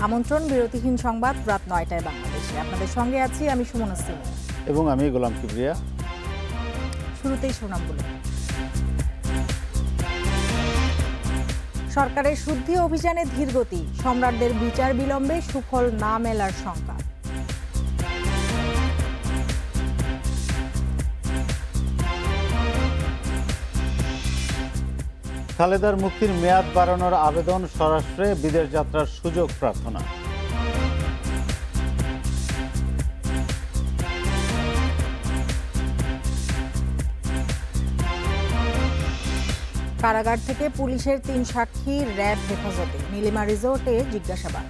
আমন্ত্রণ বিরতিহীন সংবাদ রাত ৯টায় বাংলাদেশে। আপনাদের সঙ্গে আছি আমি সুমনা সিং এবং আমি গোলাম কিবরিয়া। শুরুতেই শোনামগুলো। সরকারের শুদ্ধি অভিযানে ধীরগতি, সম্রাটদের বিচার বিলম্বে সুফল না মেলার শঙ্কা। খালেদার মুক্তির মেয়াদ বাড়ানোর আবেদন, স্বরাষ্ট্রে বিদেশ যাত্রার সুযোগ প্রার্থনা। কারাগার থেকে পুলিশের ৩ সাক্ষী র্যাব হেফাজতে, নীলিমা রিসোর্টে জিজ্ঞাসাবাদ।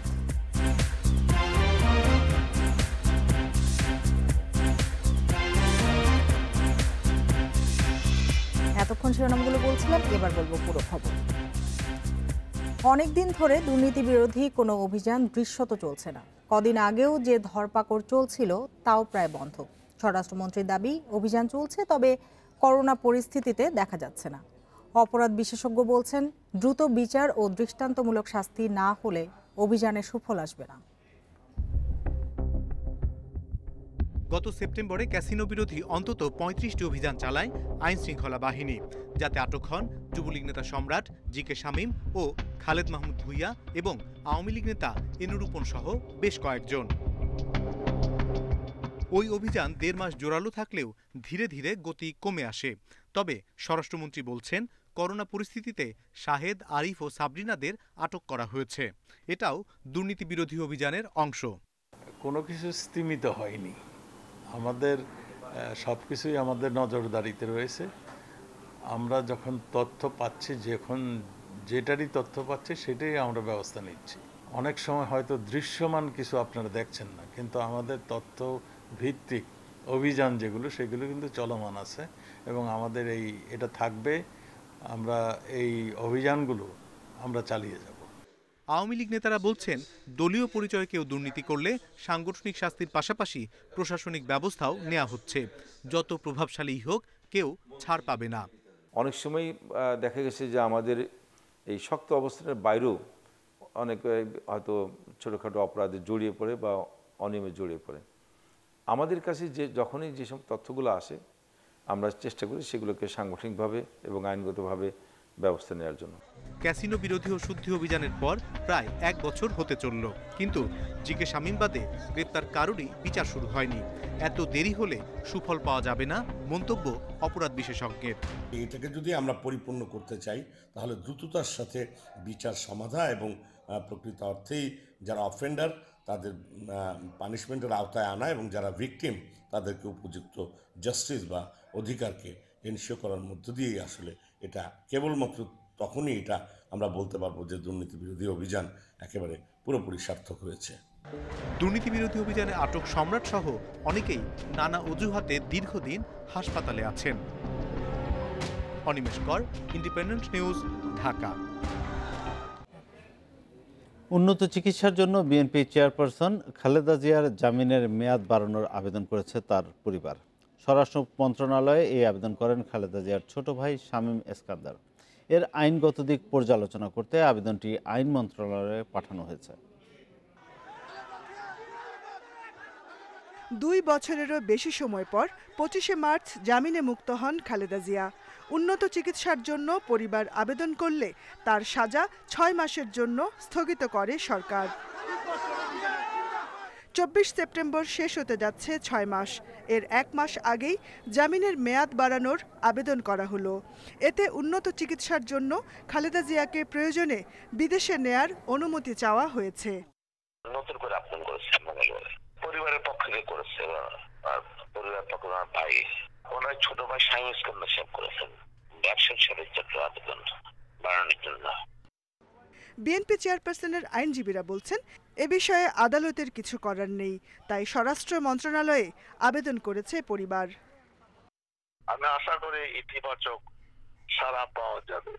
এতক্ষণ শিরোনামগুলো বলছিলাম, এবার বলবো পুরো খবর। অনেকদিন ধরে দুর্নীতি বিরোধী কোনো অভিযান দৃশ্যত চলছে না। কদিন আগেও যে ধরপাকড় চলছিল তাও প্রায় বন্ধ। স্বরাষ্ট্রমন্ত্রীর দাবি, অভিযান চলছে, তবে করোনা পরিস্থিতিতে দেখা যাচ্ছে না। অপরাধ বিশেষজ্ঞ বলছেন, দ্রুত বিচার ও দৃষ্টান্তমূলক শাস্তি না হলে অভিযানে সুফল আসবে না। গত সেপ্টেম্বরে ক্যাসিনো বিরোধী অন্তত ৩৫টি অভিযান চালায় আইন শৃঙ্খলা বাহিনী, যাতে আটক হন যুবলীগ নেতা সম্রাট, জি.কে. শামীম ও খালেদ মাহমুদ ভূঁইয়া এবং আওয়ামী লীগ নেতা এনুরুপন সহ বেশ কয়েকজন। ওই অভিযান ১.৫ মাস জোরালো থাকলেও ধীরে ধীরে গতি কমে আসে। তবে স্বরাষ্ট্রমন্ত্রী বলছেন, করোনা পরিস্থিতিতে শাহেদ, আরিফ ও সাবরিনাদের আটক করা হয়েছে। এটাও দুর্নীতি বিরোধী অভিযানের অংশ। কোনো কিছু স্তীমিত হয়নি, আমাদের সব কিছুই আমাদের নজরদারিতে রয়েছে। আমরা যখন তথ্য পাচ্ছি, যখন যেটারই তথ্য পাচ্ছি সেটাই আমরা ব্যবস্থা নিচ্ছি। অনেক সময় হয়তো দৃশ্যমান কিছু আপনারা দেখছেন না, কিন্তু আমাদের তথ্য ভিত্তিক অভিযান যেগুলো, সেগুলো কিন্তু চলমান আছে এবং আমাদের এটা থাকবে। আমরা এই অভিযানগুলো আমরা চালিয়ে যাব। আওয়ামী লীগ নেতারা বলছেন, দলীয় পরিচয়ে কেউ দুর্নীতি করলে সাংগঠনিক শাস্তির পাশাপাশি প্রশাসনিক ব্যবস্থাও নেওয়া হচ্ছে। যত প্রভাবশালী হোক, কেউ ছাড় পাবে না। অনেক সময় দেখা গেছে যে আমাদের এই শক্ত অবস্থানের বাইরেও অনেক হয়তো ছোটোখাটো অপরাধে জড়িয়ে পড়ে বা অনিয়মে জড়িয়ে পড়ে। আমাদের কাছে যখনই যেসব তথ্যগুলো আসে, আমরা চেষ্টা করি সেগুলোকে সাংগঠনিকভাবে এবং আইনগতভাবে ব্যবস্থা নেওয়ার জন্য। ক্যাসিনো বিরোধী ও শুদ্ধি অভিযানের পর প্রায় ১ বছর হতে চলল, কিন্তু জি.কে. শামীম বাদে গ্রেপ্তার কারোরই বিচার শুরু হয়নি। এত দেরি হলে সুফল পাওয়া যাবে না, মন্তব্য অপরাধ বিশেষজ্ঞের। এটাকে যদি আমরা পরিপূর্ণ করতে চাই, তাহলে দ্রুততার সাথে বিচার সমাধা এবং প্রকৃত অর্থেই যারা অফেন্ডার তাদের পানিশমেন্টের আওতায় আনা এবং যারা ভিকটিম তাদেরকে উপযুক্ত জাস্টিস বা অধিকারকে এনশিওর করার মধ্য দিয়েই আসলে এটা কেবলমাত্র তখনই এটা আমরা বলতে পারবো যে দুর্নীতি বিরোধী অভিযান একেবারে পুরোপুরি সার্থক হয়েছে। দুর্নীতি বিরোধী অভিযানে আটক সম্রাট সহ অনেকেই নানা অজুহাতে দীর্ঘদিন হাসপাতালে আছেন। অনিমেষ কর, ইন্ডিপেন্ডেন্ট নিউজ, ঢাকা। উন্নত চিকিৎসার জন্য বিএনপি চেয়ারপারসন খালেদা জিয়ার জামিনের মেয়াদ বাড়ানোর আবেদন করেছে তার পরিবার। স্বরাষ্ট্র মন্ত্রণালয়ে এই আবেদন করেন খালেদা জিয়ার ছোট ভাই শামীম এসকান্দার। এর আইনগত দিক পর্যালোচনা করতে আবেদনটি আইন মন্ত্রণালয়ে পাঠানো হয়েছে। ২ বছরেরও বেশি সময় পর ২৫শে মার্চ জামিনে মুক্ত হন খালেদা জিয়া। উন্নত চিকিৎসার জন্য পরিবার আবেদন করলে তার সাজা ৬ মাসের জন্য স্থগিত করে সরকার। ২৪ সেপ্টেম্বর শেষ হতে যাচ্ছে ৬ মাস। এর ১ মাস আগেই জামিনের মেয়াদ বাড়ানোর আবেদন করা হলো। এতে উন্নত চিকিৎসার জন্য খালেদা জিয়াকে প্রয়োজনে বিদেশে নেয়ার অনুমতি চাওয়া হয়েছে। নতুন করে আবেদন করেছে পরিবারের পক্ষ থেকে করেছে, আর পরিবারের পক্ষ থেকে ভাই, ওনার ছোট ভাই শামীম এসকান্দার সাহেব করেছেন ব্যবসায়িক ষড়যন্ত্র আবেদন বাড়ানোর জন্য। বিএনপি চেয়ারপারসনের আইনজীবীরা বলছেন, এ বিষয়ে আদালতের কিছু করার নেই, তাই স্বরাষ্ট্র মন্ত্রণালয়ে আবেদন করেছে পরিবার। আমি আশা করি ইতিবাচক সাড়া পাওয়া যাবে।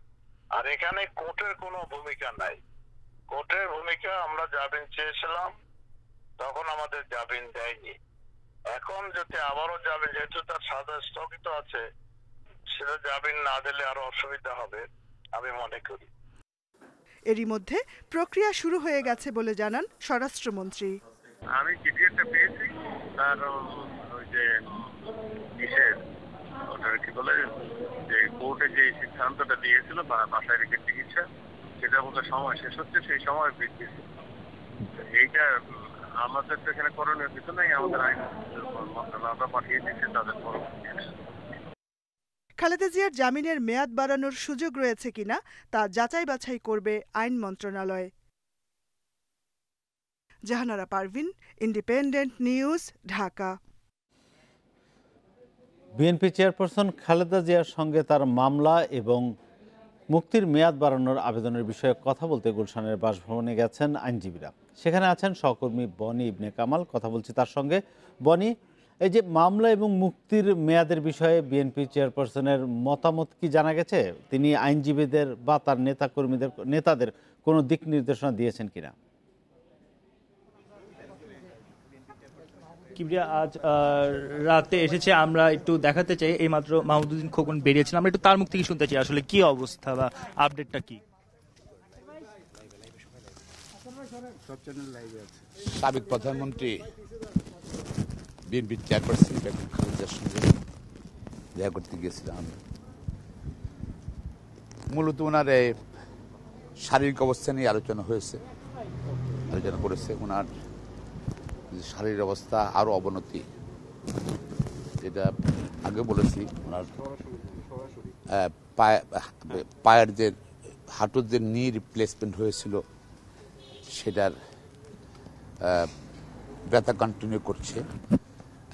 আর এখানে কোর্টের কোনো ভূমিকা নাই। কোর্টের ভূমিকা, আমরা জামিন চেয়েছিলাম, তখন আমাদের জামিন দেয়নি। এখন যদি আবারও জামিন, যেহেতু তার সাজা স্থগিত আছে, সেটা জামিন না দিলে আরো অসুবিধা হবে আমি মনে করি। এরই মধ্যে প্রক্রিয়া শুরু হয়ে গেছে বলে জানান স্বরাষ্ট্রমন্ত্রী। আমি চিঠি একটা পেয়েছি, তার ওই যে ওটা কি বলে যে কোর্টে যে সিদ্ধান্তটা দিয়েছিল বাসায় রেখে চিকিৎসা, সেটা বোধ সময় শেষ হচ্ছে, সেই সময় দিচ্ছে। এইটা আমাদের তো এখানে করণীয় কিছু নাই, আমাদের আইন মন্ত্রণালয় পাঠিয়ে দিচ্ছে তাদের পরবর্তী। খালেদা জিয়ার জামিনের মেয়াদ বাড়ানোর সুযোগ রয়েছে কিনা তা যাচাই বাছাই করবে আইন মন্ত্রণালয়। Jahanara Parvin, independent news, Dhaka. BNP chairperson Khaleda জিয়ার সঙ্গে তার মামলা এবং মুক্তির মেয়াদ বাড়ানোর আবেদনের বিষয়ে কথা বলতে গুলশানের বাসভবনে গেছেন আইনজীবীরা। সেখানে আছেন সহকর্মী বনি ইবনে কামাল। কথা বলছি তার সঙ্গে। বনি, এই যে মামলা এবং মুক্তির মেয়াদের বিষয়ে বিএনপি চেয়ারপারসনের মতামত কি জানা গেছে? তিনি আইনজীবীদের বা তার নেতাদের কোনো দিক নির্দেশনা দিয়েছেন কিনা? কিবরিয়া, আজ রাতে এসেছে, আমরা একটু দেখাতে চাই। এইমাত্র মাহমুদুদ্দিন খোকন বেরিয়েছিলাম, আমরা একটু তার মুখ থেকে শুনতে চাই আসলে কি অবস্থা বা আপডেটটা কি। সাবেক প্রধানমন্ত্রী বিএনপি চেয়ারপারসন বেগম খালেদার সঙ্গে দেখা করতে গিয়েছিলাম। মূলত ওনার শারীরিক অবস্থা নিয়ে আলোচনা করেছে। ওনার শারীরিক অবস্থা আরো অবনতি, যেটা আগে বলেছি, ওনার পায়ের যে হাঁটুর যে নি রিপ্লেসমেন্ট হয়েছিল সেটার ব্যথা কন্টিনিউ করছে,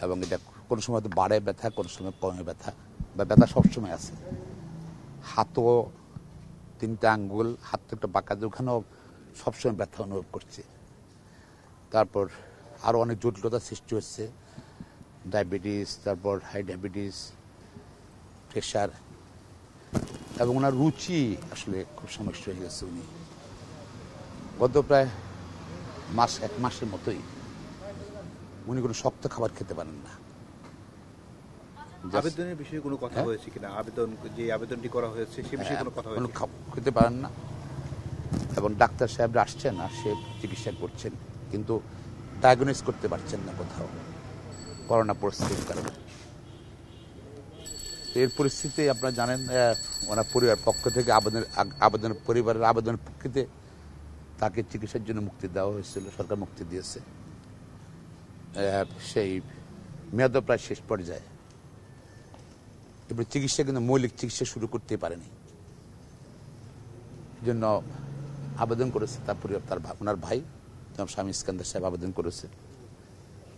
এবং এটা কোনো সময় বাড়ে ব্যথা, কোনো সময় কমে ব্যথা, বা ব্যথা সবসময় আছে। হাতও 3টা আঙ্গুল, হাত একটা বাঁকা, ওখানেও সবসময় ব্যথা অনুভব করছে। তারপর আরো অনেক জটিলতা সৃষ্টি হচ্ছে, ডায়াবেটিস, তারপর হাই ডায়াবেটিস, প্রেশার, এবং ওনার রুচি আসলে খুব সমস্যা হয়ে গেছে। উনি গত প্রায় 1 মাসের মতোই উনি কোনো শক্ত খাবার খেতে পারেন না। আবেদনের বিষয়ে কোনো কথা হয়েছে কিনা? আবেদনটি করা হয়েছে সে বিষয়ে কোনো কথা হয়েছে? খেতে পারেন না, এবং ডাক্তার সাহেবরা আসছেন আর সে চিকিৎসা করছেন, কিন্তু ডায়াগনোস করতে পারছেন না কোথাও করোনা পরিস্থিতির কারণে। এর পরিস্থিতি আপনারা জানেন, ওনার পরিবার পক্ষ থেকে পরিবারের আবেদনের পক্ষে তাকে চিকিৎসার জন্য মুক্তি দেওয়া হয়েছিল, সরকার মুক্তি দিয়েছে। সেই মেয়াদ প্রায় শেষ পর্যায়ে, এবার চিকিৎসা কিন্তু মৌলিক চিকিৎসা শুরু করতে পারেনি, জন্য আবেদন করেছে তার ওনার ভাই স্বামী ইস্কান্দার সাহেব আবেদন করেছে,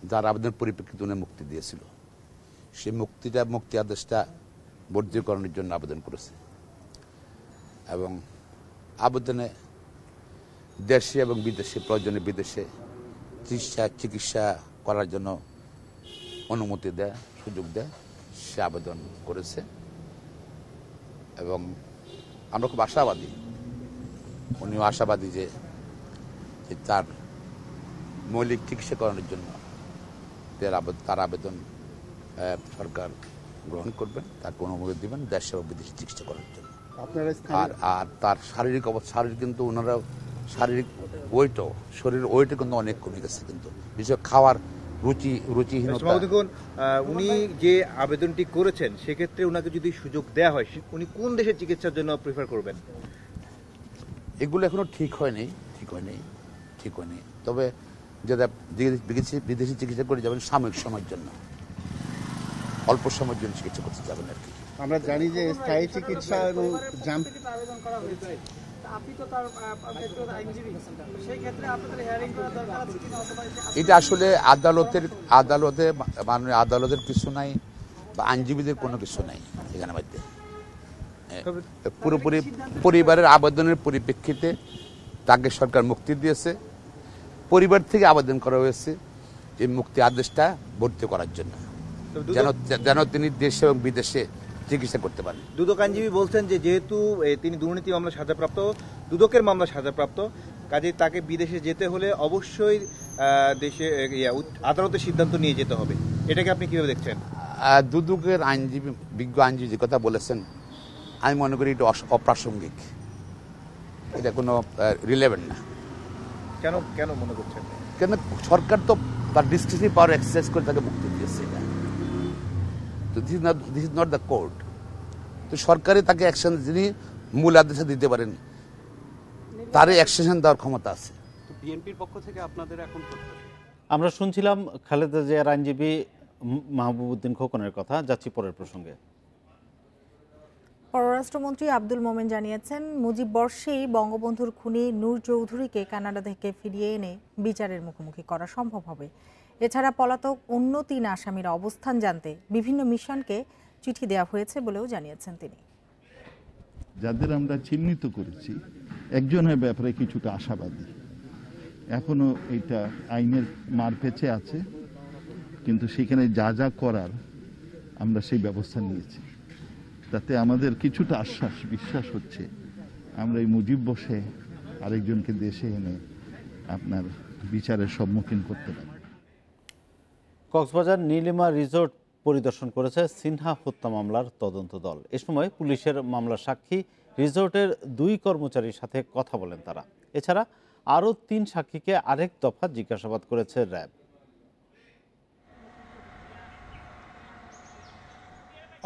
যার আবেদনের পরিপ্রেক্ষিতে উনি মুক্তি দিয়েছিল। সেই মুক্তি আদেশটা বর্ধিকরণের জন্য আবেদন করেছে, এবং আবেদনে দেশে এবং বিদেশে, প্রয়োজনে বিদেশে চিকিৎসা করার জন্য অনুমতি দেয়, সুযোগ দেয়, সে আবেদন করেছে। এবং আমরা খুব আশাবাদী, উনিও আশাবাদী যে তার মৌলিক চিকিৎসা করানোর জন্য তার আবেদন সরকার গ্রহণ করবেন, তাকে অনুমতি দিবেন দেশে ও বিদেশে চিকিৎসা করার জন্য। আর তার শারীরিক অবস্থা, কিন্তু ওনারা শারীরিক ওয়েটও, শরীরের ওয়েটও কিন্তু অনেক কমে গেছে, কিন্তু বিশেষ খাওয়ার রুচিহীনতা। দেখুন, উনি যে আবেদনটি করেছেন সেক্ষেত্রে ওনাকে যদি সুযোগ দেওয়া হয়, উনি কোন দেশের চিকিৎসার জন্য প্রিফার করবেন? এগুলো এখনো ঠিক হয়নি। তবে যেটা বিদেশি চিকিৎসা করে যাবেন সাময়িক সময়ের জন্য, অল্প সময়ের জন্য চিকিৎসা করতে যাবেন আর কি। আমরা জানি যে স্থায়ী চিকিৎসা এবং এটা আসলে আদালতের কিছু নাই, বা আইনজীবীদের কোনো কিছু নাই এখানে মধ্যে। পুরোপুরি পরিবারের আবেদনের পরিপ্রেক্ষিতে তাকে সরকার মুক্তি দিয়েছে, পরিবার থেকে আবেদন করা হয়েছে এই মুক্তি আদেশটা বর্ধিত করার জন্য, যেন তিনি দেশে এবং বিদেশে চিকিৎসা করতে পারেন। দুদক আইনজীবী বলছেন যে যেহেতু তিনি দুর্নীতি মামলা সাজাপ্রাপ্ত, দুদকের মামলা সাজাপ্রাপ্ত, কাজে তাকে বিদেশে যেতে হলে অবশ্যই দেশে আদালতের সিদ্ধান্ত নিয়ে যেতে হবে। এটাকে আপনি কিভাবে দেখছেন? দুদকের বিজ্ঞ আইনজীবী যে কথা বলেছেন, আমি মনে করি এটা অপ্রাসঙ্গিক। এটা কোনো রিলেভেন্ট না। কেন কেন মনে করছেন? কেন সরকার তো তার ডিসক্রিপটিভ পাওয়ার এক্সারসাইজ করে তাকে মুক্তি দিয়েছে। এটা তো this is not the court. তো সরকারে তাকে অ্যাকশন, যিনি মূল আদেশে দিতে পারেন, তারই অ্যাকশন দেওয়ার ক্ষমতা আছে। বিএনপির পক্ষ থেকে আপনাদের এখন আমরা শুনছিলাম খালেদা জিয়ার আইনজীবী মাহবুবউদ্দিন খোকনের কথা। যাচ্ছি পরের প্রসঙ্গে। পররাষ্ট্রমন্ত্রী আব্দুল মোমেন জানিয়েছেন, মুজিব বর্ষেই বঙ্গবন্ধুর খুনি নূর চৌধুরীকে কানাডা থেকে ফিরিয়ে এনে বিচারের মুখোমুখি করা সম্ভব হবে। এছাড়া পলাতক অন্য 3 আসামির অবস্থান জানতে বিভিন্ন মিশনকে চিঠি দেওয়া হয়েছে বলেও জানিয়েছেন তিনি। যাদের আমরা চিহ্নিত করেছি, একজনের ব্যাপারে কিছুটা আশাবাদী। এখনো এটা আইনের মারপেচে আছে, কিন্তু সেখানে যা যা করার আমরা সেই ব্যবস্থা নিয়েছি। তাতে আমাদের কিছুটা আশ্বাস, বিশ্বাস হচ্ছে আমরা এই মুজিব বসে আরেকজনকে দেশে এনে আপনার বিচারের সম্মুখীন করতে পারি। কক্সবাজার নীলিমা রিসোর্ট পরিদর্শন করেছে সিনহা হত্যা মামলার তদন্ত দল। এ সময় পুলিশের মামলার সাক্ষী রিসোর্টের 2 কর্মচারীর সাথে কথা বলেন তারা। এছাড়া আরও 3 সাক্ষীকে আরেক দফা জিজ্ঞাসাবাদ করেছে র্যাব।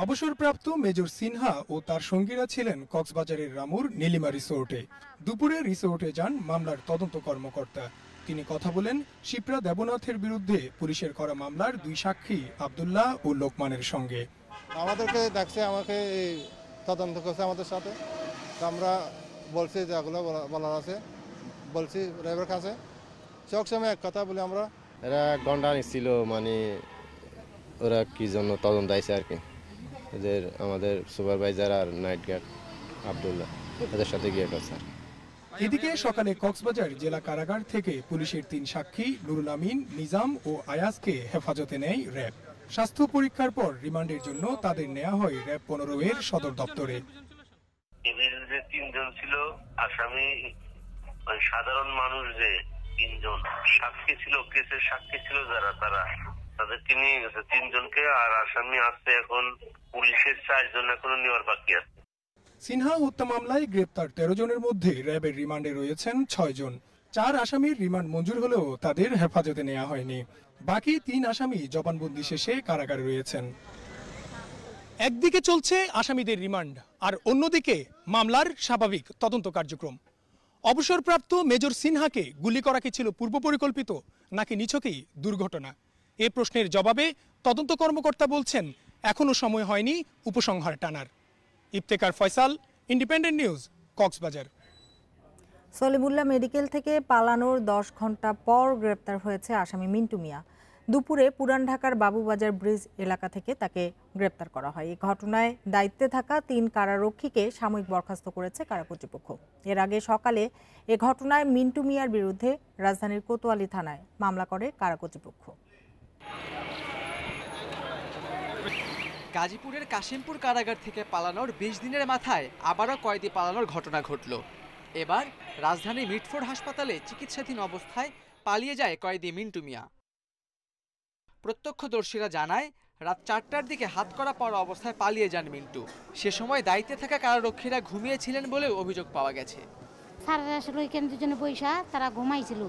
অবসরপ্রাপ্ত মেজর সিনহা ও তার সঙ্গীরা ছিলেন কক্সবাজারের রামুর নীলিমা রিসোর্টে। দুপুরে রিসোর্টে যান মামলার তদন্ত কর্মকর্তা। তিনি কথা বলেন শিপ্রা দেবনাথের বিরুদ্ধে পুলিশের করা মামলার 2 সাক্ষী আব্দুল্লাহ ও লোকমানের সঙ্গে। আমাদেরকে দেখছে, আমাকে তদন্ত করছে আমাদের সাথে। আমরা বলছি যেগুলো বলার আছে বলছি র্যাবের কাছে। চোখ সময় এক কথা বলি আমরা। এরা গন্ডা নিচ্ছিল, মানে ওরা কি জন্য তদন্ত আইছে আর কি। এদের আমাদের সুপারভাইজার আর নাইট গার্ড আব্দুল্লাহ এদের সাথে গিয়ে করছে। এদিকে সকালে কক্সবাজার জেলা কারাগার থেকে পুলিশের 3 সাক্ষী নুরুল আমিন, নিজাম ও আয়াজকে হেফাজতে নেয় র্যাব। স্বাস্থ্য পরীক্ষার পর রিমান্ডের জন্য তাদের নেওয়া হয় র্যাব 15 এর সদর দপ্তরে। এদের যে 3 জন ছিল আসামি, সাধারণ মানুষ যে 3 জন সাক্ষী ছিল, কেসের সাক্ষী ছিল যারা, তাদেরকে নিয়ে গেছে 3 জনকে। আর আসামি আছে এখন পুলিশের 4 জন এখনো নেওয়ার বাকি আছে। সিনহা হত্যা মামলায় গ্রেপ্তার 13 জনের মধ্যে র্যাবের রিমান্ডে রয়েছেন 6 জন। 4 আসামির রিমান্ড মঞ্জুর হলেও তাদের হেফাজতে নেওয়া হয়নি। বাকি 3 আসামি জবানবন্দি শেষে কারাগারে রয়েছেন। একদিকে চলছে আসামিদের রিমান্ড, আর অন্যদিকে মামলার স্বাভাবিক তদন্ত কার্যক্রম। অবসরপ্রাপ্ত মেজর সিনহাকে গুলি করা কি ছিল পূর্ব পরিকল্পিত, নাকি নিছকই দুর্ঘটনা? এ প্রশ্নের জবাবে তদন্ত কর্মকর্তা বলছেন এখনো সময় হয়নি উপসংহার টানার। Iftekhar Faisal, independent news, Cox's Bazar. Salimullah medical থেকে পালানোর 10 ঘন্টা পর গ্রেপ্তার হয়েছে আসামি মিন্টু মিয়া। দুপুরে পুরান ঢাকার বাবুবাজার ব্রিজ এলাকা থেকে তাকে গ্রেপ্তার করা হয়। এই ঘটনায় দায়িত্বে থাকা 3 কারারক্ষীকে সাময়িক বরখাস্ত করেছে কারা কর্তৃপক্ষ। এর আগে সকালে এ ঘটনায় মিন্টু মিয়ার বিরুদ্ধে রাজধানীর কোতোয়ালি থানায় মামলা করে কারা কর্তৃপক্ষ। গাজীপুরের কাশিমপুর কারাগার থেকে পালানোর 20 দিনের মাথায় আবারও কয়েদি পালানোর ঘটনা ঘটল। এবার রাজধানীর মিটফোর্ড হাসপাতালে চিকিৎসাধীন অবস্থায় পালিয়ে যায় কয়েদি মিন্টু মিয়া। প্রত্যক্ষদর্শীরা জানায় রাত 4টার দিকে হাতকড়া পরা অবস্থায় পালিয়ে যান মিন্টু। সে সময় দায়িত্বে থাকা কারারক্ষীরা ঘুমিয়েছিলেন বলেও অভিযোগ পাওয়া গেছে। স্যাররা আসলে ওইখানে দুজনে বৈশা তারা ঘুমাইছিল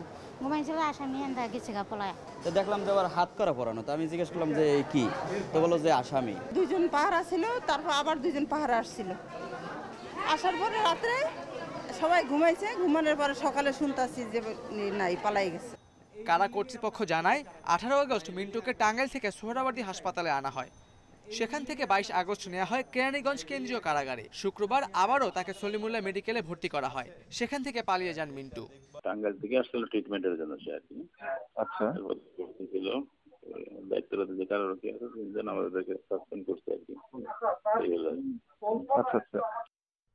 আসামি এন্দা গেছে গা পলায়। তো দেখলাম যে আবার হাতকড়া পরানো, তো আমি জিজ্ঞেস করলাম যে কি, তো বললো যে আসামি। 2 জন পাহারা ছিল, তারপর আবার 2 জন পাহারা আসছিল। আসার পরে রাত্রে সবাই ঘুমাইছে, ঘুমানোর পরে সকালে শুনতাছি যে নাই, পালাই গেছে। কারা কর্তৃপক্ষ জানায় 18 আগস্ট মিন্টুকে টাঙ্গাইল থেকে সোহরাওয়ার্দী হাসপাতালে আনা হয়। সেখান থেকে 22 আগস্ট নেওয়া হয় কেরানীগঞ্জ কেন্দ্রীয় কারাগারে। শুক্রবার আবারও তাকে সলিমুল্লাহ মেডিকেলে ভর্তি করা হয়। সেখান থেকে পালিয়ে যান মিন্টু। টাঙ্গাইল থেকে আসলে ট্রিটমেন্টের জন্য সে আর কি। আচ্ছা, ছিল দায়িত্বরত যে কারারক্ষী আছে তিনজন আমাদেরকে সাসপেন্ড করছে আর কি। আচ্ছা আচ্ছা।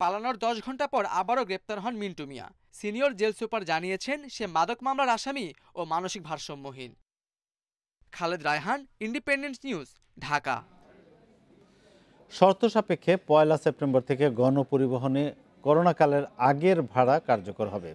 পালানোর 10 ঘন্টা পর আবারও গ্রেপ্তার হন মিন্টু মিয়া। সিনিয়র জেল সুপার জানিয়েছেন সে মাদক মামলার আসামি ও মানসিক ভারসাম্যহীন। Khaled Raihan, independent news, Dhaka. শর্ত সাপেক্ষে 1 সেপ্টেম্বর থেকে গণপরিবহনে করোনাকালের আগের ভাড়া কার্যকর হবে।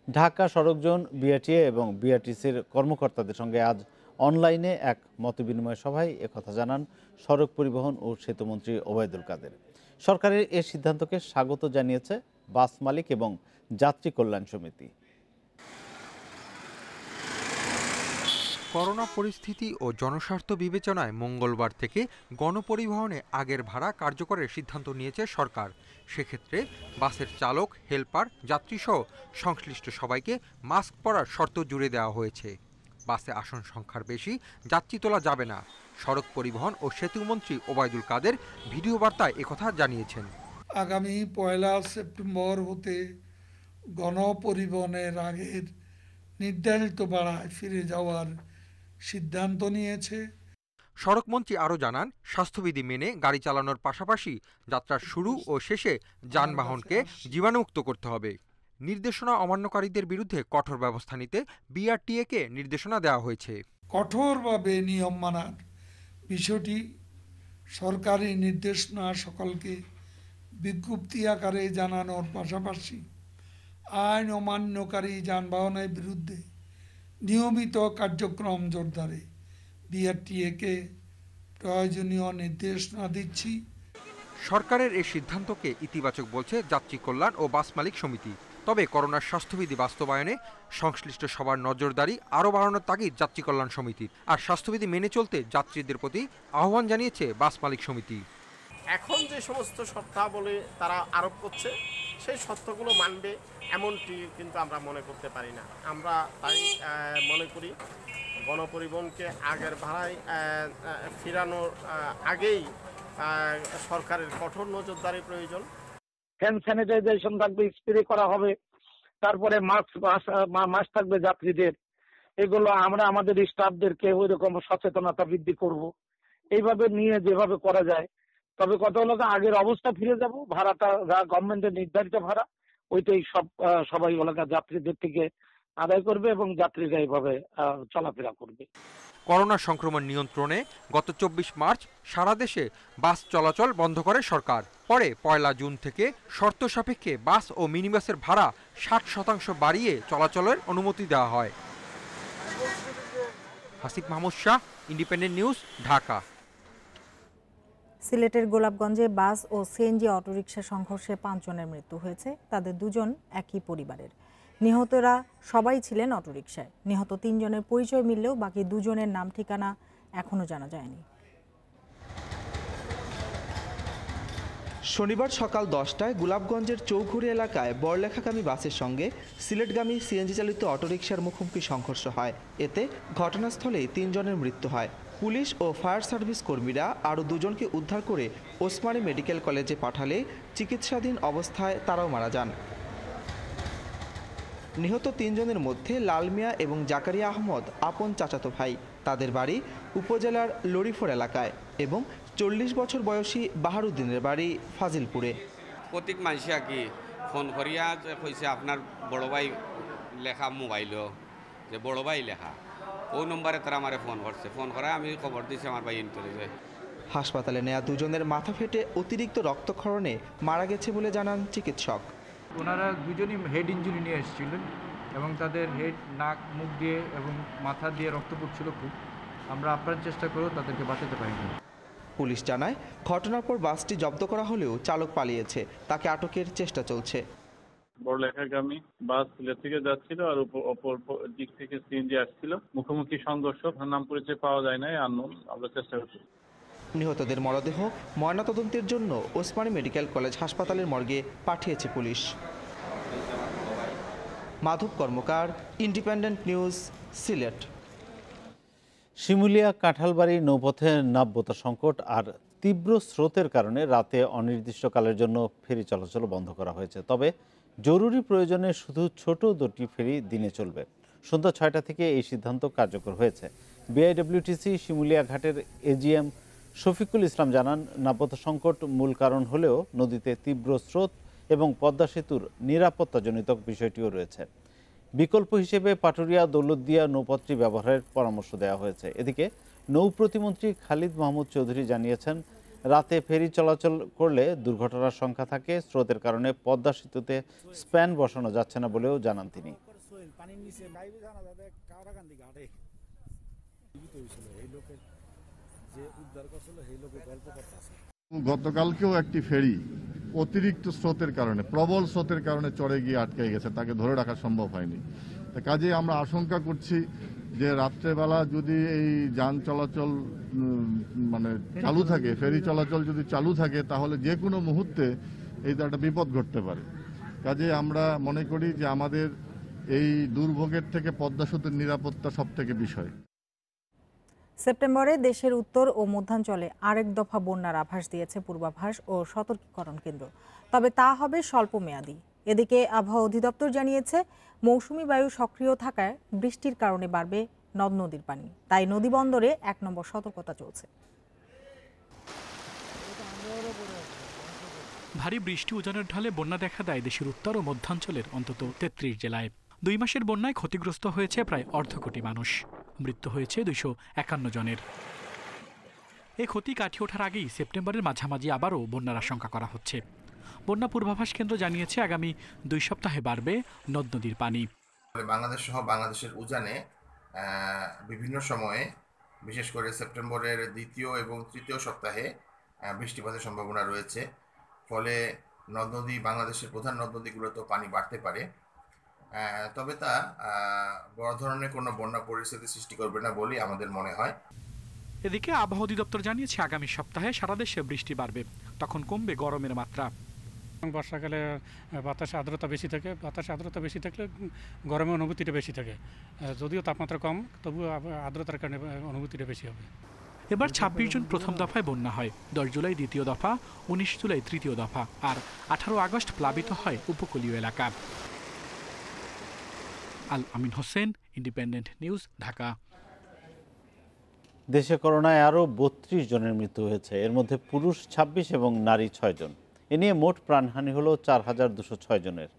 ঢাকা সড়ক জোন, বিআরটিএ এবং বিআরটিসির কর্মকর্তাদের সঙ্গে আজ অনলাইনে এক মতবিনিময় সভায় একথা জানান সড়ক পরিবহন ও সেতুমন্ত্রী ওবায়দুল কাদের। সরকারের এ সিদ্ধান্তকে স্বাগত জানিয়েছে বাস মালিক এবং যাত্রী কল্যাণ সমিতি। করোনা পরিস্থিতি ও জনস্বার্থ বিবেচনায় মঙ্গলবার থেকে গণপরিবহনে আগের ভাড়া কার্যকরের সিদ্ধান্ত নিয়েছে সরকার। সেক্ষেত্রে বাসের চালক, হেলপার, যাত্রীসহ সংশ্লিষ্ট সবাইকে মাস্ক পরার শর্ত জুড়ে দেওয়া হয়েছে। বাসে আসন সংখ্যার বেশি যাত্রী তোলা যাবে না। সড়ক পরিবহন ও সেতুমন্ত্রী ওবায়দুল কাদের ভিডিও বার্তায় একথা জানিয়েছেন। আগামী 1 সেপ্টেম্বর হতে গণপরিবহনের আগের নির্ধারিত ভাড়ায় ফিরে যাওয়ার সিদ্ধান্ত নিয়েছে। সড়কমন্ত্রী আরও জানান, স্বাস্থ্যবিধি মেনে গাড়ি চালানোর পাশাপাশি যাত্রার শুরু ও শেষে যানবাহনকে জীবাণুমুক্ত করতে হবে। নির্দেশনা অমান্যকারীদের বিরুদ্ধে কঠোর ব্যবস্থা নিতে বিআরটিএ-কে নির্দেশনা দেওয়া হয়েছে। কঠোরভাবে নিয়ম মানার বিষয়টি সরকারি নির্দেশনা সকলকে বিজ্ঞপ্তি আকারে জানানোর পাশাপাশি আইন অমান্যকারী যানবাহনের বিরুদ্ধে নিয়মিত কার্যক্রম জোরদারে বিআরটিএ-কে প্রয়োজনীয় নির্দেশনা দিচ্ছি। সরকারের এই সিদ্ধান্তকে ইতিবাচক বলছে যাত্রী কল্যাণ ও বাস মালিক সমিতি। তবে করোনার স্বাস্থ্যবিধি বাস্তবায়নে সংশ্লিষ্ট সবার নজরদারি আরও বাড়ানোর তাগিদ যাত্রী কল্যাণ সমিতির। আর স্বাস্থ্যবিধি মেনে চলতে যাত্রীদের প্রতি আহ্বান জানিয়েছে বাস মালিক সমিতি। এখন যে সমস্ত শর্তাবলী তারা আরোপ করছে সেই শর্তগুলো মানবে এমনটি কিন্তু আমরা মনে করতে পারি না। আমরা তাই মনে করি গণপরিবহনকে আগের ভাড়ায় ফিরানোর আগেই সরকারের কঠোর নজরদারি প্রয়োজন। হ্যান্ড স্যানিটাইজেশন থাকবে, স্প্রে করা হবে, তারপরে মাস্ক থাকবে যাত্রীদের। এগুলো আমরা আমাদের স্টাফদেরকে ওই রকম সচেতনতা বৃদ্ধি করব। এইভাবে নিয়ে যেভাবে করা যায়। তবে কথা হলো আগের অবস্থা ফিরে যাব, ভাড়াটা গভর্নমেন্টের নির্ধারিত ভাড়া ওইটাই সবাই এলাকা যাত্রীদের থেকে আদায় করবে এবং যাত্রীরা এইভাবে চলাফেরা করবে। করোনা সংক্রমণ নিয়ন্ত্রণে গত 24 মার্চ সারা দেশে বাস চলাচল বন্ধ করে সরকার। পরে 1 জুন থেকে শর্ত সাপেক্ষে বাস ও মিনিবাসের ভাড়া 60% বাড়িয়ে চলাচলের অনুমতি দেওয়া হয়। Hasib Mahmud Shah, independent news, Dhaka. সিলেটের গোলাপগঞ্জে বাস ও সিএনজি অটোরিকশা সংঘর্ষে 5 জনের মৃত্যু হয়েছে। তাদের 2 জন একই পরিবারের। নিহতরা সবাই ছিলেন অটোরিকশায়। নিহত 3 জনের পরিচয় মিললেও বাকি 2 জনের নাম ঠিকানা এখনো জানা যায়নি। শনিবার সকাল 10টায় গোলাপগঞ্জের চৌঘুরী এলাকায় বড়লেখাগামী বাসের সঙ্গে সিলেটগামী সিএনজি চালিত অটোরিকশার মুখোমুখি সংঘর্ষ হয়। এতে ঘটনাস্থলেই 3 জনের মৃত্যু হয়। পুলিশ ও ফায়ার সার্ভিস কর্মীরা আরও 2 জনকে উদ্ধার করে ওসমানী মেডিকেল কলেজে পাঠালে চিকিৎসাধীন অবস্থায় তারাও মারা যান। নিহত 3 জনের মধ্যে লাল মিয়া এবং জাকারিয়া আহমদ আপন চাচাতো ভাই। তাদের বাড়ি উপজেলার লরিফোর এলাকায় এবং 40 বছর বয়সী বাহারুদ্দিনের বাড়ি ফাজিলপুরে। প্রত্যেক মানুষে কি ফোন করিয়া কইছে আপনার বড় ভাই লেখা মোবাইলও যে বড় ভাই লেখা ওই নম্বরে তারা আমার ফোন করছে। ফোন করে আমি খবর দিয়েছি আমার ভাই ইন্টারে। হাসপাতালে নেওয়া 2 জনের মাথা ফেটে অতিরিক্ত রক্তক্ষরণে মারা গেছে বলে জানান চিকিৎসক। ওনারা 2 জনই হেড ইঞ্জুরি নিয়ে এসেছিলেন এবং তাদের হেড, নাক, মুখ দিয়ে এবং মাথা দিয়ে রক্ত পড়ছিল খুব। আমরা আপ্রাণ চেষ্টা করেও তাদেরকে বাঁচাতে পারিনি। পুলিশ জানায় ঘটনার পর বাসটি জব্দ করা হলেও চালক পালিয়েছে। তাকে আটকের চেষ্টা চলছে। বড়লেখাগামী বাস সিলেট থেকে যাচ্ছিল আর অপর দিক থেকে সিএনজি আসছিল। মুখোমুখি সংঘর্ষ, নাম পরিচয় পাওয়া যায় নাই, আননোন। আমরা চেষ্টা করছি। নিহতদের মরদেহ ময়নাতদন্তের জন্য ওসমানী মেডিকেল কলেজ হাসপাতালের মর্গে পাঠিয়েছে পুলিশ। মাধব কর্মকার, ইন্ডিপেন্ডেন্ট নিউজ, সিলেট। শিমুলিয়া কাঁঠালবাড়ি নৌপথে নাব্যতা সংকট আর তীব্র স্রোতের কারণে রাতে অনির্দিষ্টকালের জন্য ফেরি চলাচল বন্ধ করা হয়েছে। তবে জরুরি প্রয়োজনে শুধু ছোট 2টি ফেরি দিনে চলবে। সন্ধ্যা 6টা থেকে এই সিদ্ধান্ত কার্যকর হয়েছে। বিআইডব্লিউটিসি শিমুলিয়া ঘাটের এজিএম শফিকুল ইসলাম জানান, নাব্যতা সংকট মূল কারণ হলেও নদীতে তীব্র স্রোত এবং পদ্মা সেতুর নিরাপত্তাজনিত বিষয়টিও রয়েছে। বিকল্প হিসেবে পাটুরিয়া দৌলতদিয়া নৌপথটি ব্যবহারের পরামর্শ দেওয়া হয়েছে। এদিকে নৌ প্রতিমন্ত্রী খালিদ মাহমুদ চৌধুরী জানিয়েছেন, রাতে ফেরি চলাচল করলে দুর্ঘটনার সংখ্যা থাকে। স্রোতের কারণে পদ্মা সেতুতে স্প্যান বসানো যাচ্ছে না বলেও জানান তিনি। গতকালকেও একটি ফেরি অতিরিক্ত স্রোতের কারণে, প্রবল স্রোতের কারণে চড়ে গিয়ে আটকে গেছে, তাকে ধরে রাখা সম্ভব হয়নি। কাজে আমরা আশঙ্কা করছি যে রাত্রেবেলা যদি এই যান চলাচল মানে চালু থাকে, ফেরি চলাচল যদি চালু থাকে, তাহলে যে কোনো মুহূর্তে এই একটা বিপদ ঘটতে পারে। কাজে আমরা মনে করি যে আমাদের এই দুর্ভোগের থেকে পদ্মা সেতুর নিরাপত্তা সবথেকে বিষয়। সেপ্টেম্বরে দেশের উত্তর ও মধ্যাঞ্চলে আরেক দফা বন্যার আভাস দিয়েছে পূর্বাভাস ও সতর্কীকরণ কেন্দ্র, তবে তা হবে স্বল্প মেয়াদী। এদিকে আবহাওয়া অধিদপ্তর জানিয়েছে, মৌসুমি বায়ু সক্রিয় থাকায় বৃষ্টির কারণে বাড়বে নদ নদীর পানি, তাই নদী বন্দরে ১ নম্বর সতর্কতা চলছে। ভারী বৃষ্টি উজানের ঢলে বন্যা দেখা দেয় দেশের উত্তর ও মধ্যাঞ্চলের অন্তত ৩৩ জেলায়। ২ মাসের বন্যায় ক্ষতিগ্রস্ত হয়েছে প্রায় ১/২ কোটি মানুষ, মৃত্যু হয়েছে ২৫১ জনের। এ ক্ষতি কাটিয়ে ওঠার আগেই সেপ্টেম্বরের মাঝামাঝি আবারও বন্যার আশঙ্কা করা হচ্ছে। বন্যা পূর্বাভাস কেন্দ্র জানিয়েছে, আগামী ২ সপ্তাহে বাড়বে নদ নদীর পানি। বাংলাদেশ সহ বাংলাদেশের উজানে বিভিন্ন সময়ে, বিশেষ করে সেপ্টেম্বরের ২য় এবং ৩য় সপ্তাহে বৃষ্টিপাতের সম্ভাবনা রয়েছে। ফলে নদ নদী, বাংলাদেশের প্রধান নদ নদীগুলোতেও পানি বাড়তে পারে, তবে তা বড় ধরনের কোনো বন্যা পরিস্থিতি সৃষ্টি করবে না বলেই আমাদের মনে হয়। এদিকে আবহাওয়া অধিদপ্তর জানিয়েছে, আগামী সপ্তাহে সারা দেশে বৃষ্টি বাড়বে, তখন কমবে গরমের মাত্রা। বর্ষাকালে বাতাসে আর্দ্রতা বেশি থাকে, বাতাসে আর্দ্রতা বেশি থাকলে গরমের অনুভূতিটা বেশি থাকে, যদিও তাপমাত্রা কম তবুও আর্দ্রতার কারণে অনুভূতিটা বেশি হবে। এবার ২৬ জুন প্রথম দফায় বন্যা হয়, ১০ জুলাই দ্বিতীয় দফা, ১৯ জুলাই তৃতীয় দফা, আর ১৮ আগস্ট প্লাবিত হয় উপকূলীয় এলাকা। আল আমিন হোসেন, ইন্ডিপেন্ডেন্ট নিউজ, ঢাকা। দেশে করোনায় আরও ৩২ জনের মৃত্যু হয়েছে, এর মধ্যে পুরুষ ২৬ এবং নারী ৬ জন। এ নিয়ে মোট প্রাণহানি হল ৪,২০৬ জনের।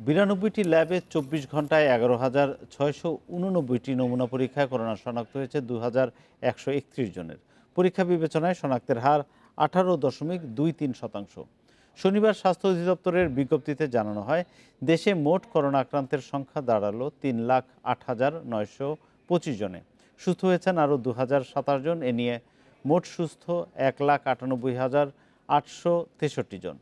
৯২টি ল্যাবে ২৪ ঘন্টায় ১১,৬৮৯টি নমুনা পরীক্ষায় করোনা শনাক্ত হয়েছে ২,১৩১ জনের। পরীক্ষা বিবেচনায় শনাক্তের হার ১৮.23%। শনিবার স্বাস্থ্য অধিদপ্তরের বিজ্ঞপ্তিতে জানানো হয়, দেশে মোট করোনা আক্রান্তের সংখ্যা দাঁড়ালো ৩,০৮,৯২৫ জনে। সুস্থ হয়েছেন আরও ২,০২৭ জন। এ নিয়ে মোট সুস্থ ১,৯৮,৮৬৩ জন।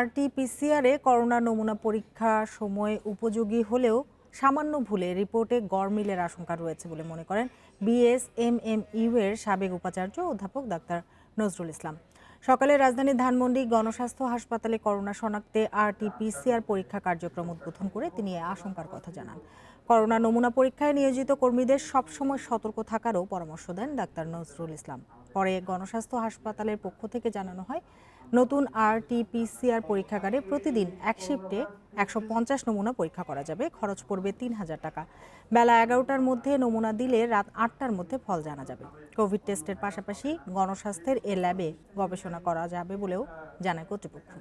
RT-PCR করোনা নমুনা পরীক্ষা সময় উপযোগী হলেও সামান্য ভুলে রিপোর্টে গড়মিলের আশঙ্কা রয়েছে বলে মনে করেন BSMMU এর সাবেক উপাচার্য অধ্যাপক ডাক্তার নজরুল ইসলাম। সকালে রাজধানীর ধানমন্ডি গণস্বাস্থ্য হাসপাতালে করোনা শনাক্তে RT-PCR পরীক্ষা কার্যক্রম উদ্বোধন করে তিনি এই আশঙ্কার কথা জানান। করোনা নমুনা পরীক্ষায় নিয়োজিত কর্মীদের সবসময় সতর্ক থাকারও পরামর্শ দেন ডাক্তার নজরুল ইসলাম। পরে গণস্বাস্থ্য হাসপাতালের পক্ষ থেকে জানানো হয়, নতুন RT-PCR পরীক্ষাগারে প্রতিদিন এক শিফটে ১৫০ নমুনা পরীক্ষা করা যাবে। খরচ পড়বে ৩,০০০ টাকা। বেলা ১১টার মধ্যে নমুনা দিলে রাত ৮টার মধ্যে ফল জানা যাবে। কোভিড টেস্টের পাশাপাশি গণস্বাস্থ্যের এ ল্যাবে গবেষণা করা যাবে বলেও জানায় কর্তৃপক্ষ।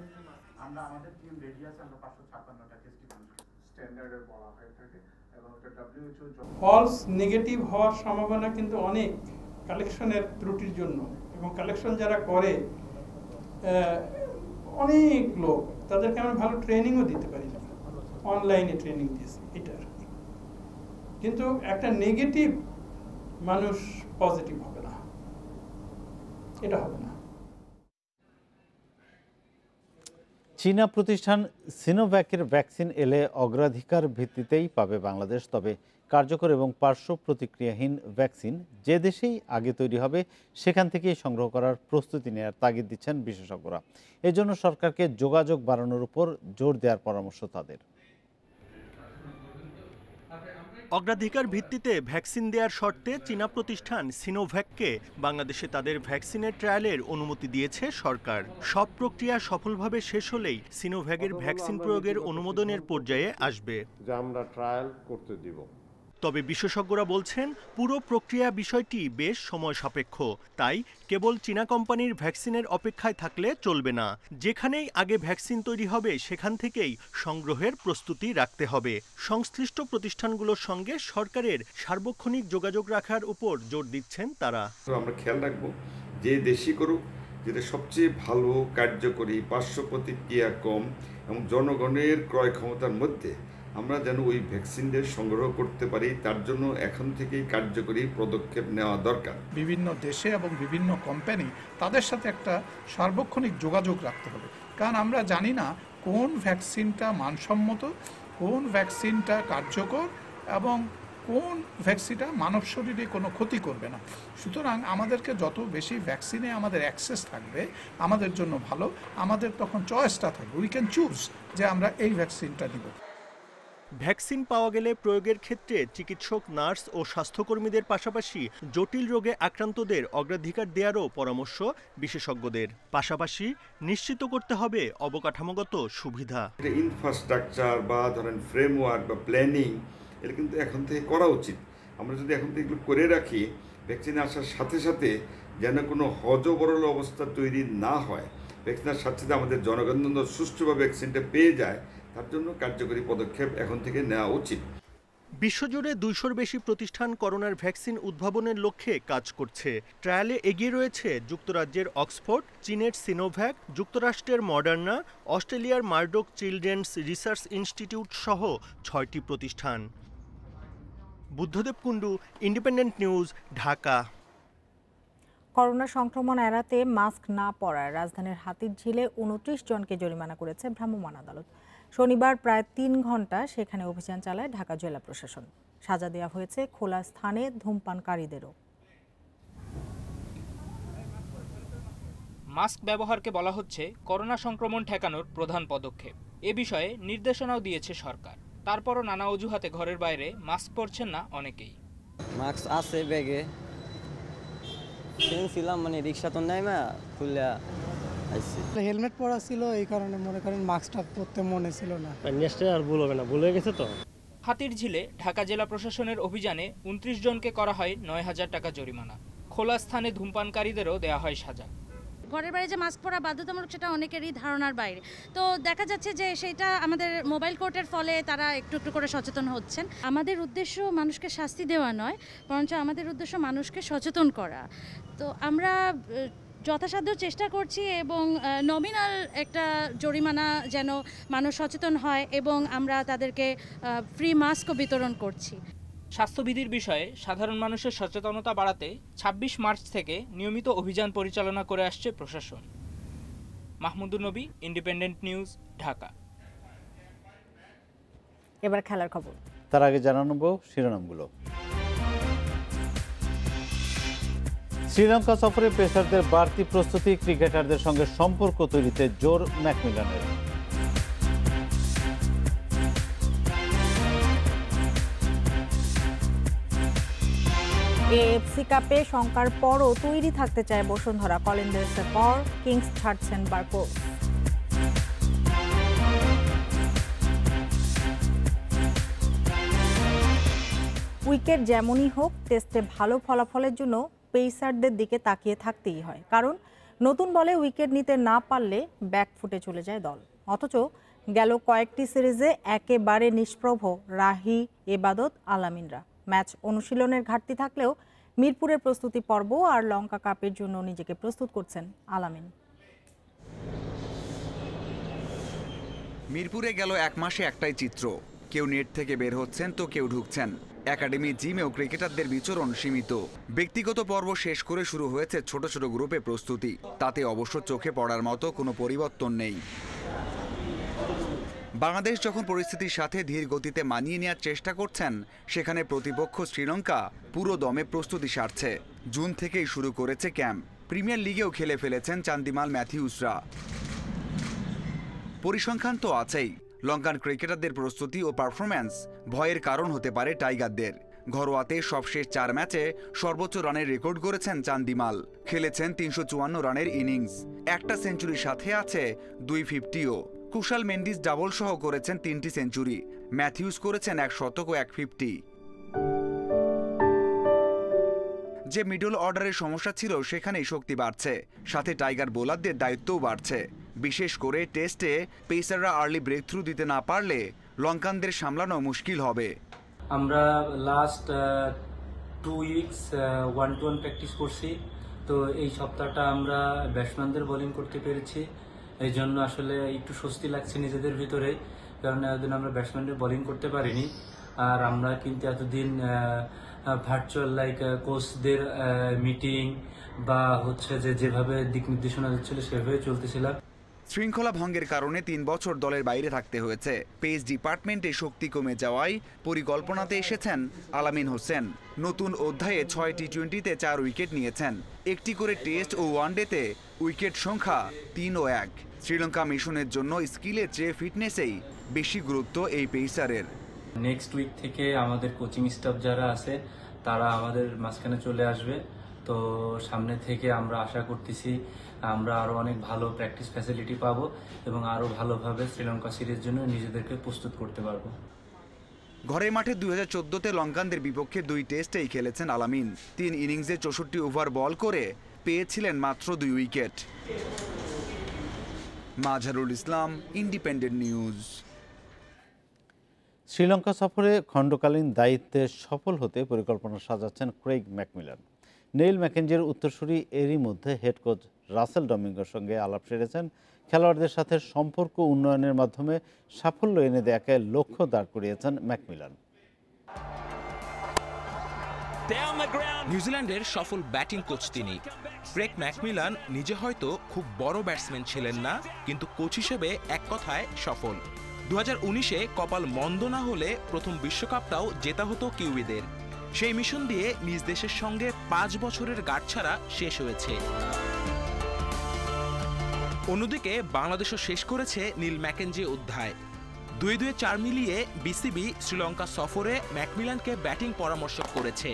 ফলস নেগেটিভ হওয়ার সম্ভাবনা কিন্তু অনেক কালেকশনের ত্রুটির জন্য, এবং কালেকশন যারা করে অনেক লোক, তাদেরকে আমরা ভালো ট্রেনিংও দিতে পারি না, অনলাইনে ট্রেনিং দিয়েছি এটা আর কি। কিন্তু একটা নেগেটিভ মানুষ পজিটিভ হবে না, এটা হবে না। চীনা প্রতিষ্ঠান সিনোভ্যাকের ভ্যাকসিন এলে অগ্রাধিকার ভিত্তিতেই পাবে বাংলাদেশ। তবে কার্যকর এবং পার্শ্ব প্রতিক্রিয়াহীন ভ্যাকসিন যে দেশেই আগে তৈরি হবে সেখান থেকেই সংগ্রহ করার প্রস্তুতি নেওয়ার তাগিদ দিচ্ছেন বিশেষজ্ঞরা। এজন্য সরকারকে যোগাযোগ বাড়ানোর উপর জোর দেওয়ার পরামর্শ তাদের। অগ্রাধিকার ভিত্তিতে ভ্যাকসিন দেওয়ার শর্তে চীনা প্রতিষ্ঠান সিনোভ্যাককে বাংলাদেশে তাদের ভ্যাকসিনের ট্রায়ালের অনুমতি দিয়েছে সরকার। সব প্রক্রিয়া সফলভাবে শেষ হলেই সিনোভ্যাকের ভ্যাকসিন প্রয়োগের অনুমোদনের পর্যায়ে আসবে, যা আমরা ট্রায়াল করতে দিব। তবে বিশেষজ্ঞরা বলছেন, পুরো প্রক্রিয়া বিষয়টি বেশ সময় সাপেক্ষ। তাই কেবল চীনা কোম্পানির ভ্যাকসিনের অপেক্ষায় থাকলে চলবে না। যেখানেই আগে ভ্যাকসিন তৈরি হবে সেখান থেকেই সংগ্রহের প্রস্তুতি রাখতে হবে। সংশ্লিষ্ট প্রতিষ্ঠানগুলোর সঙ্গে সরকারের সার্বক্ষণিক যোগাযোগ রাখার উপর জোর দিচ্ছেন তারা। আমরা খেয়াল রাখবো যে দেশি করুক, যেটা সবচেয়ে ভালো, কার্যকরী, পার্শ্ব প্রতিক্রিয়া কম এবং জনগণের ক্রয় ক্ষমতার মধ্যে আমরা যেন ওই ভ্যাকসিনদের সংগ্রহ করতে পারি, তার জন্য এখন থেকেই কার্যকরী পদক্ষেপ নেওয়া দরকার। বিভিন্ন দেশে এবং বিভিন্ন কোম্পানি তাদের সাথে একটা সার্বক্ষণিক যোগাযোগ রাখতে হবে, কারণ আমরা জানি না কোন ভ্যাকসিনটা মানসম্মত, কোন ভ্যাকসিনটা কার্যকর এবং কোন ভ্যাকসিনটা মানব শরীরে কোনো ক্ষতি করবে না। সুতরাং আমাদেরকে যত বেশি ভ্যাকসিনে আমাদের অ্যাক্সেস থাকবে আমাদের জন্য ভালো, আমাদের তখন চয়েসটা থাকবে, উই ক্যান চুজ যে আমরা এই ভ্যাকসিনটা নিব। ভ্যাকসিন পাওয়া গেলে প্রয়োগের ক্ষেত্রে চিকিৎসক, নার্স ও স্বাস্থ্যকর্মীদের পাশাপাশি জটিল রোগে আক্রান্তদের অগ্রাধিকার দেওয়ারও পরামর্শ বিশেষজ্ঞদের। পাশাপাশি নিশ্চিত করতে হবে অবকাঠামোগত সুবিধা। ইনফ্রাস্ট্রাকচার বা ধরেন ফ্রেমওয়ার্ক বা প্ল্যানিং এটা কিন্তু এখন থেকে করা উচিত। আমরা যদি এখন থেকে এগুলো করে রাখি, ভ্যাকসিন আসার সাথে সাথে যেন কোনো হজবরল অবস্থা তৈরি না হয়, ভ্যাকসিনের সাথে সাথে আমাদের জনগণ সুষ্ঠুভাবে ভ্যাকসিনটা পেয়ে যায়, তার জন্য কার্যকরী পদক্ষেপ এখন থেকে নেওয়া উচিত। বিশ্বজুড়ে 200-র বেশি প্রতিষ্ঠান করোনার ভ্যাকসিন উদ্ভাবনের লক্ষ্যে কাজ করছে। ট্রায়ালে এগিয়ে রয়েছে যুক্তরাজ্যের অক্সফোর্ড, চীনের সিনোভ্যাক, যুক্তরাষ্ট্রের মডার্না, অস্ট্রেলিয়ার মার্ডোক চিলড্রেন্স রিসার্চ ইনস্টিটিউট সহ 6টি প্রতিষ্ঠান। Buddhadeb Kundu, independent news, Dhaka. Corona সংক্রমণ এড়াতে মাস্ক না পরায় রাজধানীর হাতিরঝিলে 29 জনকে জরিমানা করেছে ভ্রাম্যমাণ আদালত। শনিবার প্রায় 3 ঘন্টা সেখানে অভিযান চালায় ঢাকা জেলা প্রশাসন। সাজা দেওয়া হয়েছে খোলা স্থানে ধূমপানকারীদেরও। মাস্ক ব্যবহারকে বলা হচ্ছে করোনা সংক্রমণ ঠেকানোর প্রধান পদক্ষেপ। এ বিষয়ে নির্দেশনাও দিয়েছে সরকার। তারপরও নানা অজুহাতে ঘরের বাইরে মাস্ক পরছেন না অনেকেই। মাস্ক আছে ব্যাগে, ছিলাম মানে রিক্সা তো নাই না খুললা আইছি। হেলমেট পরা ছিল, এই কারণে মনে করেন মাস্কটা পরতে মনে ছিল না। নেক্সটে আর ভুল হবে না, ভুলে গেছে তো। হাতিরঝিলে ঢাকা জেলা প্রশাসনের অভিযানে 29 জনকে করা হয় 9,000 টাকা জরিমানা। খোলা স্থানে ধূমপানকারীদেরও দেওয়া হয় সাজা। ঘরের বাইরে যে মাস্ক পরা বাধ্যতামূলক সেটা অনেকেরই ধারণার বাইরে। তো দেখা যাচ্ছে যে সেটা আমাদের মোবাইল কোর্টের ফলে তারা একটু একটু করে সচেতন হচ্ছেন। আমাদের উদ্দেশ্য মানুষকে শাস্তি দেওয়া নয়, বরঞ্চ আমাদের উদ্দেশ্য মানুষকে সচেতন করা। তো আমরা যথাসাধ্য চেষ্টা করছি এবং নমিনাল একটা জরিমানা যেন মানুষ সচেতন হয় এবং আমরা তাদেরকে ফ্রি মাস্কও বিতরণ করছি। স্বাস্থ্যবিধির বিষয়ে সাধারণ মানুষের সচেতনতা বাড়াতে 26 মার্চ থেকে নিয়মিত অভিযান পরিচালনা করে আসছে প্রশাসন। মাহমুদুর নবী, ইন্ডিপেন্ডেন্ট নিউজ, ঢাকা। এবার খেলার খবর। তার আগে জানাবো শিরোনামগুলো। শ্রীলঙ্কা সফরে পেসারদের বাড়তি প্রস্তুতি, ক্রিকেটারদের সঙ্গে সম্পর্ক তৈরিতে জোর ম্যাকমিলানের। এএফসি কাপে শঙ্কার পরও তৈরি থাকতে চায় বসুন্ধরা। কলিন্দার্সের পর কিংস ছাড়ছেন বারকোস। উইকেট যেমনই হোক, টেস্টে ভালো ফলাফলের জন্য পেসারদের দিকে তাকিয়ে থাকতেই হয়, কারণ নতুন বলে উইকেট নিতে না পারলে ব্যাকফুটে চলে যায় দল। অথচ গেল কয়েকটি সিরিজে একেবারে নিষ্প্রভ রাহি, এবাদত, আলামিনরা। ম্যাচ অনুশীলনের ঘাটতি থাকলেও মিরপুরের প্রস্তুতি পর্ব আর লঙ্কা কাপের জন্য নিজেকে প্রস্তুত করছেন আলামিন। মিরপুরে গেল এক মাসে একটাই চিত্র, কেউ নেট থেকে বের হচ্ছেন তো কেউ ঢুকছেন। একাডেমি জিমেও ক্রিকেটারদের বিচরণ সীমিত। ব্যক্তিগত পর্ব শেষ করে শুরু হয়েছে ছোট ছোট গ্রুপে প্রস্তুতি। তাতে অবশ্য চোখে পড়ার মতো কোনো পরিবর্তন নেই। বাংলাদেশ যখন পরিস্থিতির সাথে ধীর গতিতে মানিয়ে নেওয়ার চেষ্টা করছেন, সেখানে প্রতিপক্ষ শ্রীলঙ্কা পুরো দমে প্রস্তুতি সারছে। জুন থেকেই শুরু করেছে ক্যাম্প। প্রিমিয়ার লিগেও খেলে ফেলেছেন চান্দিমাল ম্যাথিউসরা। পরিসংখ্যান তো আছেই। লঙ্কান ক্রিকেটারদের প্রস্তুতি ও পারফরম্যান্স ভয়ের কারণ হতে পারে টাইগারদের। ঘরোয়াতে সবশেষ 4 ম্যাচে সর্বোচ্চ রানের রেকর্ড করেছেন চান্দিমাল। খেলেছেন 354 রানের ইনিংস, একটা সেঞ্চুরির সাথে আছে 250ও। কুশাল মেন্ডিস ডাবল সহ করেছেন 3টি সেঞ্চুরি। ম্যাথিউস করেছেন 100 ও 150। যে মিডল অর্ডারের সমস্যা ছিল সেখানেই শক্তি বাড়ছে, সাথে টাইগার বোলারদের দায়িত্বও বাড়ছে। বিশেষ করে টেস্টে পেসাররা আর্লি ব্রেক থ্রু দিতে না পারলে লঙ্কানদের সামলানো মুশকিল হবে। আমরা লাস্ট 2 উইকস 1-to-1 প্র্যাকটিস করছি, তো এই সপ্তাহটা আমরা ব্যাটসম্যানদের বোলিং করতে পেরেছি। এই জন্য আসলে একটু স্বস্তি লাগছে নিজেদের ভিতরে। কারণ এতদিন আমরা ব্যাটসম্যানদের বোলিং করতে পারিনি। আর আমরা কিন্তু এতদিন ভার্চুয়াল লাইক কোচদের মিটিং বা হচ্ছে যেভাবে দিক নির্দেশনা দিচ্ছিল সেভাবে চলতেছিলাম। শৃঙ্খলা ভঙ্গের কারণে 3 বছর দলের বাইরে থাকতে হয়েছে। পেস ডিপার্টমেন্টে শক্তি কমে যাওয়ায় পরিকল্পনাতে এসেছেন আলামিন হোসেন। নতুন অধ্যায়ে 6 টি-20তে 4 উইকেট নিয়েছেন। একটি করে টেস্ট ও ওয়ানডেতে উইকেট সংখ্যা 3 ও 1। শ্রীলঙ্কা মিশনের জন্য স্কিলের চেয়ে ফিটনেসেই বেশি গুরুত্ব এই পেসারের। নেক্সট উইক থেকে আমাদের কোচিং স্টাফ যারা আছে তারা আমাদের মাঝখানে চলে আসবে। তো সামনে থেকে আমরা আশা করতেছি আমরা আরও অনেক ভালো প্র্যাকটিস ফ্যাসিলিটি পাবো এবং আরও ভালোভাবে শ্রীলঙ্কা সিরিজের জন্য নিজেদেরকে প্রস্তুত করতে পারবো। ঘরের মাঠে 2014তে লঙ্কানদের বিপক্ষে 2 টেস্টেই খেলেছেন আলামিন। 3 ইনিংসে 64 ওভার বল করে পেয়েছিলেন মাত্র 2 wicket. Mazharul Islam, independent news. Sri Lanka সফরে খণ্ডকালীন দায়িত্বে সফল হতে পরিকল্পনা সাজাচ্ছেন ক্রেইগ ম্যাকমিলান। নেইল ম্যাকেঞ্জির উত্তরসূরি এরই মধ্যে হেড কোচ রাসেল ডমিঙ্গোর সঙ্গে আলাপ সেরেছেন। খেলোয়াড়দের সাথে সম্পর্ক উন্নয়নের মাধ্যমে সাফল্য এনে দেয়াকে লক্ষ্য দাঁড় করিয়েছেন ম্যাকমিলান। নিউজিল্যান্ডের সফল ব্যাটিং কোচ তিনি। ক্রেগ ম্যাকমিলান নিজে হয়তো খুব বড় ব্যাটসম্যান ছিলেন না, কিন্তু কোচ হিসেবে এক কথায় সফল। 2019-এ কপাল মন্দ না হলে প্রথম বিশ্বকাপটাও জেতা হতো কিউইদের। সেই মিশন দিয়ে নিজ দেশের সঙ্গে 5 বছরের গাঁটছড়া শেষ হয়েছে। অন্যদিকে বাংলাদেশও শেষ করেছে নীল ম্যাকেঞ্জি অধ্যায়। 2-4 মিলিয়ে বিসিবি শ্রীলঙ্কা সফরে ম্যাকমিলানকে ব্যাটিং পরামর্শ করেছে।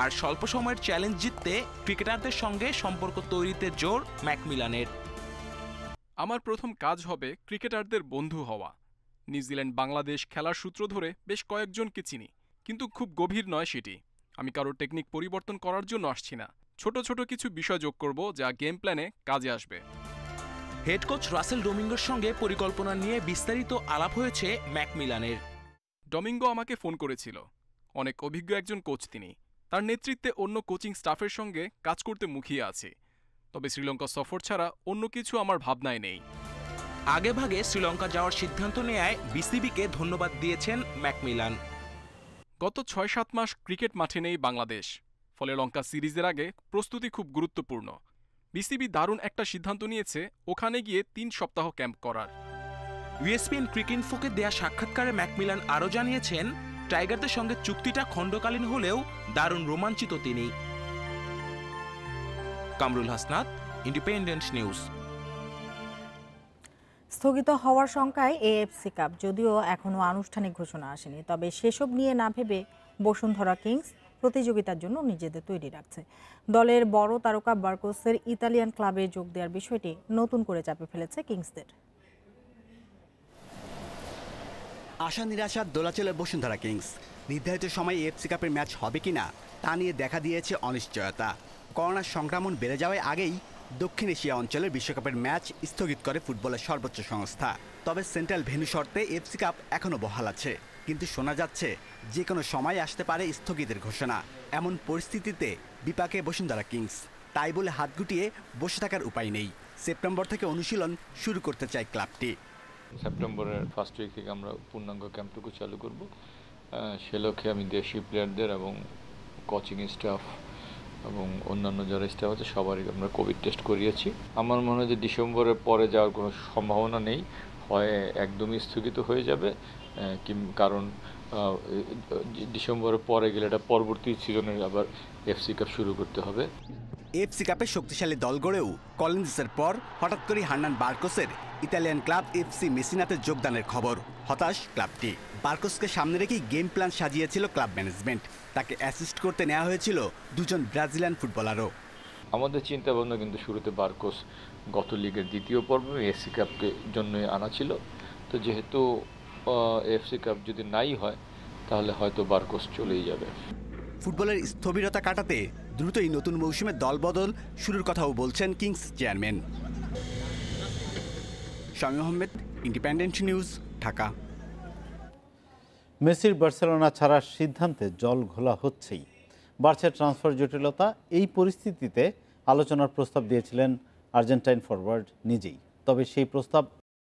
আর স্বল্প সময়ের চ্যালেঞ্জ জিততে ক্রিকেটারদের সঙ্গে সম্পর্ক তৈরিতে জোর ম্যাকমিলানের। আমার প্রথম কাজ হবে ক্রিকেটারদের বন্ধু হওয়া। নিউজিল্যান্ড বাংলাদেশ খেলার সূত্র ধরে বেশ কয়েকজনকে চিনি, কিন্তু খুব গভীর নয় সেটি। আমি কারো টেকনিক পরিবর্তন করার জন্য আসছি না, ছোট ছোট কিছু বিষয় যোগ করব যা গেম প্ল্যানে কাজে আসবে। হেড কোচ রাসেল ডমিঙ্গোর সঙ্গে পরিকল্পনা নিয়ে বিস্তারিত আলাপ হয়েছে ম্যাকমিলানের। ডমিঙ্গো আমাকে ফোন করেছিল। অনেক অভিজ্ঞ একজন কোচ তিনি। তার নেতৃত্বে অন্য কোচিং স্টাফের সঙ্গে কাজ করতে মুখিয়ে আছে। তবে শ্রীলঙ্কা সফর ছাড়া অন্য কিছু আমার ভাবনায় নেই। আগেভাগে শ্রীলঙ্কা যাওয়ার সিদ্ধান্ত নেয়ায় বিসিবিকে ধন্যবাদ দিয়েছেন ম্যাকমিলান। গত 6-7 মাস ক্রিকেট মাঠে নেই বাংলাদেশ, ফলে লঙ্কা সিরিজের আগে প্রস্তুতি খুব গুরুত্বপূর্ণ। বিসিবি দারুণ একটা সিদ্ধান্ত নিয়েছে ওখানে গিয়ে 3 সপ্তাহ ক্যাম্প করার। ইউএসপিএন ক্রিকইনফোকে দেয়া সাক্ষাৎকারে ম্যাকমিলান আরও জানিয়েছেন, টাইগারদের সঙ্গে চুক্তিটা খণ্ডকালীন হলেও দারুণ রোমাঞ্চিত তিনি। Kamrul Hasnat, independent news. স্থগিত হওয়ার শঙ্কায় এএফসি কাপ, যদিও এখনও আনুষ্ঠানিক ঘোষণা আসেনি, তবে সেসব নিয়ে না ভেবে বসুন্ধরা কিংস প্রতিযোগিতার জন্য নিজেদের তৈরি রাখছে। দলের বড় তারকা বার্কোসের ইতালিয়ান ক্লাবে যোগ দেওয়ার বিষয়টি নতুন করে চাপে ফেলেছে কিংসদের। আশা নিরাশার দোলাচলে বসুন্ধরা কিংস। নির্ধারিত সময়ে এএফসি কাপের ম্যাচ হবে কিনা তা নিয়ে দেখা দিয়েছে অনিশ্চয়তা। করোনার সংক্রমণ বেড়ে যাওয়ার আগেই দক্ষিণ এশিয়া অঞ্চলের বিশ্বকাপের ম্যাচ স্থগিত করে ফুটবলের সর্বোচ্চ সংস্থা। তবে সেন্ট্রাল ভেন্যু শর্তে এএফসি কাপ এখনও বহাল আছে, কিন্তু শোনা যাচ্ছে যে কোনো সময় আসতে পারে স্থগিতের ঘোষণা। এমন পরিস্থিতিতে বিপাকে বসুন্ধরা কিংস। তাই বলে হাত গুটিয়ে বসে থাকার উপায় নেই। সেপ্টেম্বর থেকে অনুশীলন শুরু করতে চায় ক্লাবটি। সেপ্টেম্বরের ফার্স্ট উইক থেকে আমরা পূর্ণাঙ্গ ক্যাম্পটুকু চালু করব। সে লক্ষ্যে আমি দেশি প্লেয়ারদের এবং কোচিং স্টাফ এবং অন্যান্য যারা স্টাফ আছে সবারই আমরা কোভিড টেস্ট করিয়েছি। আমার মনে হয় যে ডিসেম্বরের পরে যাওয়ার কোনো সম্ভাবনা নেই, হয় একদমই স্থগিত হয়ে যাবে, কারণ ডিসেম্বরের পরে গেলে এটা পরবর্তী সিজনে আবার এফসি কাপ শুরু করতে হবে। এফসি কাপে শক্তিশালী দল গড়েও কলিন্সের পর হঠাৎ করে হার্নান বার্কোসের ইতালিয়ান ক্লাব এফসি মেসিনাতে যোগদানের খবর। হতাশ ক্লাবটি। বার্কোসকে সামনে রেখেই গেম প্ল্যান সাজিয়েছিল ক্লাব ম্যানেজমেন্ট। তাকে অ্যাসিস্ট করতে নেওয়া হয়েছিল 2 ব্রাজিলিয়ান ফুটবলারও। আমাদের চিন্তা ভাবনা কিন্তু শুরুতে বার্কোস গত লিগের দ্বিতীয় পর্বে এফসি কাপকে জন্যই আনা ছিল। তো যেহেতু এফসি কাপ যদি নাই হয় তাহলে হয়তো বার্কোস চলেই যাবে। ফুটবলের স্থবিরতা কাটাতে দ্রুতই নতুন মৌসুমে দলবদল শুরুর কথাও বলছেন kings chairman. Shamim Ahmed, independent news, Dhaka. মেসির বার্সেলোনা ছাড়ার সিদ্ধান্তে জল ঘোলা হচ্ছেই। বাড়ছে ট্রান্সফার জটিলতা। এই পরিস্থিতিতে আলোচনার প্রস্তাব দিয়েছিলেন আর্জেন্টাইন ফরওয়ার্ড নিজেই। তবে সেই প্রস্তাব